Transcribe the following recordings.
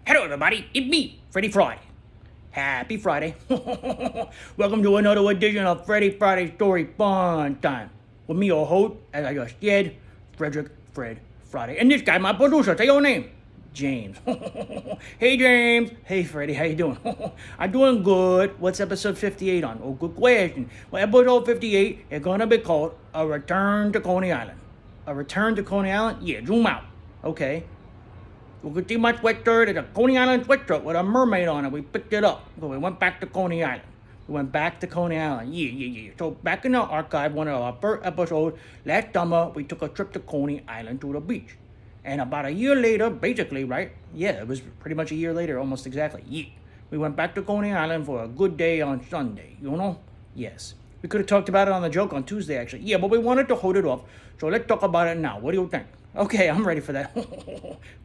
Hello, everybody. It's me, Freddie Friday. Happy Friday. Welcome to another edition of Freddie Friday Story Fun Time. With me, your host, as I just said, Frederick Fred Friday. And this guy, my producer, say your name. James. Hey, James. Hey, Freddie. How you doing? I'm doing good. What's episode 58 on? Oh, good question. Well, episode 58 is going to be called A Return to Coney Island. A Return to Coney Island? Yeah, zoom out. Okay. You could see my sweatshirt. It's a Coney Island sweatshirt with a mermaid on it. We picked it up. So we went back to Coney Island. Yeah. So back in the archive, one of our first episodes, last summer, we took a trip to Coney Island to the beach. And about a year later, basically, right? Yeah, it was pretty much a year later, almost exactly. Yeah. We went back to Coney Island for a good day on Sunday, you know? Yes. We could have talked about it on the joke on Tuesday, actually. Yeah, but we wanted to hold it off. So let's talk about it now. What do you think? Okay, I'm ready for that.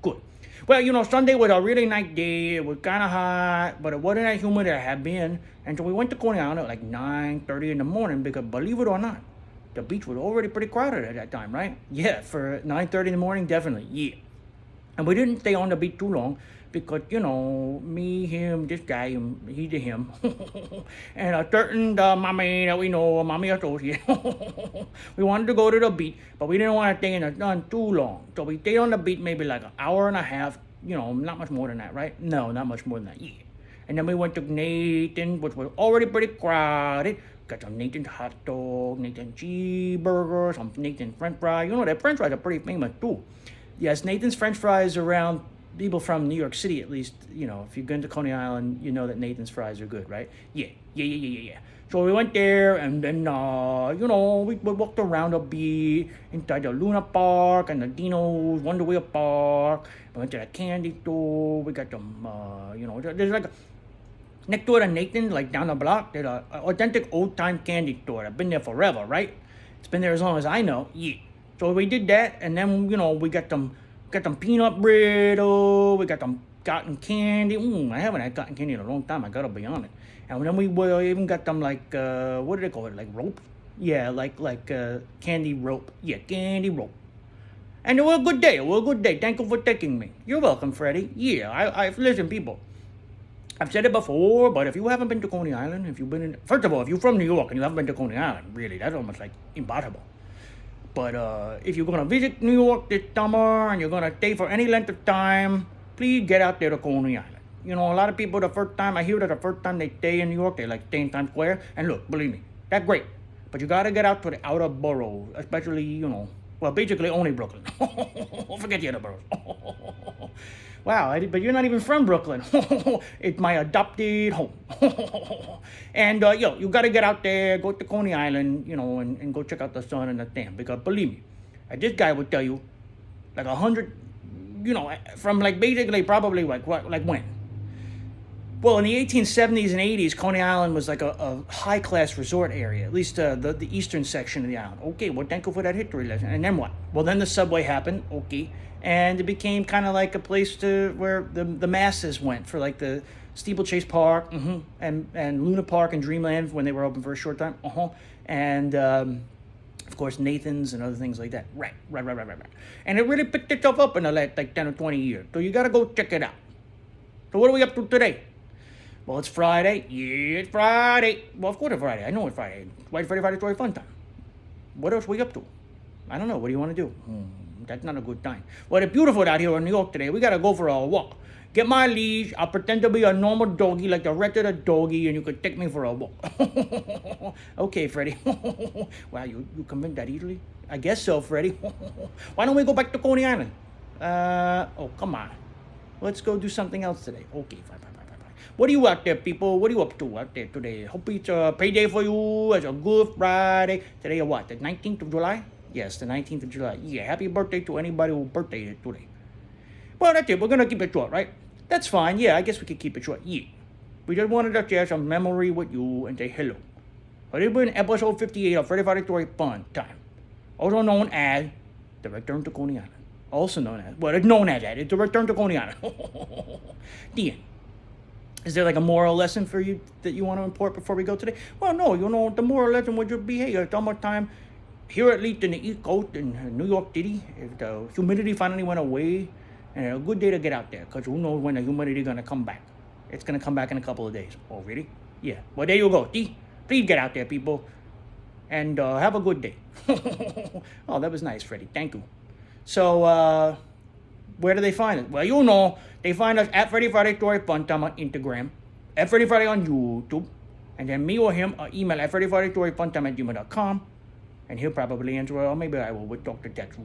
Good. Well, Sunday was a really nice day. It was kind of hot, but it wasn't as humid as it had been. And so we went to Coney Island at like 9:30 in the morning because, believe it or not, the beach was already pretty crowded at that time, right? Yeah, for 9:30 in the morning, definitely, yeah. And we didn't stay on the beach too long because, me, him, this guy, he to him, and a certain mommy that we know, a mommy associate, we wanted to go to the beach, but we didn't want to stay in the sun too long. So we stayed on the beach maybe like an hour and a half, not much more than that, right? No, not much more than that, yeah. And then we went to Nathan's, which was already pretty crowded. Got some Nathan's hot dog, Nathan's cheeseburger, some Nathan's french fries. That french fries are pretty famous too. Yes, Nathan's french fries around people from New York City, at least, if you've been to Coney Island, you know that Nathan's fries are good, right? Yeah. So we went there, and then, we walked around a bit inside the Luna Park and the Dino's Wonder Wheel Park. We went to the candy store. We got some, there's like next door to Nathan, like down the block, there's an authentic old-time candy store. I've been there forever, right? It's been there as long as I know. Yeah. So we did that, and then, we got some peanut brittle. We got some cotton candy. I haven't had cotton candy in a long time, I gotta be honest. And then we even got them like, what do they call it? Like rope? Yeah, like candy rope. Yeah, candy rope. And it was a good day. Thank you for taking me. You're welcome, Freddie. Yeah, listen, people. I've said it before, but if you haven't been to Coney Island, first of all, if you're from New York and you haven't been to Coney Island, really, that's almost like impossible. But if you're going to visit New York this summer and you're going to stay for any length of time, please get out there to Coney Island. A lot of people, I hear that the first time they stay in New York, they like stay in Times Square. And look, believe me, that's great. But you got to get out to the outer boroughs, especially, basically only Brooklyn. Forget the other boroughs. Wow, but you're not even from Brooklyn. It's my adopted home. And, you got to get out there, go to Coney Island, and go check out the sun and the dam. Because believe me, this guy would tell you, like 100, from like basically probably like when? Well, in the 1870s and 80s, Coney Island was like a high-class resort area, at least the eastern section of the island. Okay, well, thank you for that history lesson. And then what? Well, then the subway happened, okay, and it became kind of like a place where the masses went for like the Steeplechase Park, and Luna Park and Dreamland when they were open for a short time, and of course Nathan's and other things like that. Right. And it really picked itself up in the last like 10 or 20 years. So you got to go check it out. So what are we up to today? Well, it's Friday. Yeah, it's Friday. Well, of course it's Friday. I know it's Friday. Why Freddie Friday Story Fun Time? What else are we up to? I don't know. What do you want to do? That's not a good time. Well, it's beautiful out here in New York today. We got to go for a walk. Get my leash. I'll pretend to be a normal doggy, like the rest of the doggy, and you could take me for a walk. Okay, Freddie. Wow, you convinced that easily? I guess so, Freddie. Why don't we go back to Coney Island? Come on. Let's go do something else today. Okay, fine. What are you out there, people? What are you up to out there today? Hope it's a payday for you. It's a good Friday. Today is what? The 19th of July? Yes, the 19th of July. Yeah, happy birthday to anybody who birthday today. Well, that's it. We're going to keep it short, right? That's fine. Yeah, I guess we could keep it short. Yeah. We just wanted to share some memory with you and say hello. But it's been episode 58 of Freddie Friday Story Fun Time. Also known as The Return to Coney Island. Also known as, well, it's known as that. It's The Return to Coney Island. The end. Is there like a moral lesson for you that you want to import before we go today? Well, no, the moral lesson would just be, hey, it's almost time here, at least in the East Coast in New York City, if the humidity finally went away And a good day to get out there, because who knows when the humidity is going to come back. It's going to come back in a couple of days. Oh, really? Yeah. Well, there you go. Please get out there, people. And have a good day. Oh, that was nice, Freddie. Thank you. So, where do they find us? Well, you know, they find us at Freddie Friday Story Funtime on Instagram, at Freddie Friday on YouTube, and then me or him email at FreddieFridayStoryFuntime@gmail.com, and he'll probably answer, or maybe I will with Dr. Text.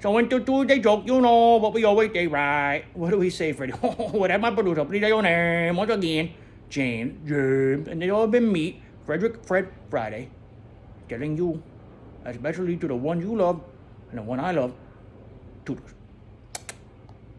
So into Tuesday joke, you know what we always say, right? What do we say, Freddie? Whatever my producer, please say your name once again. James, and they all been me, Fred Friday, telling you, especially to the one you love and the one I love, toodles.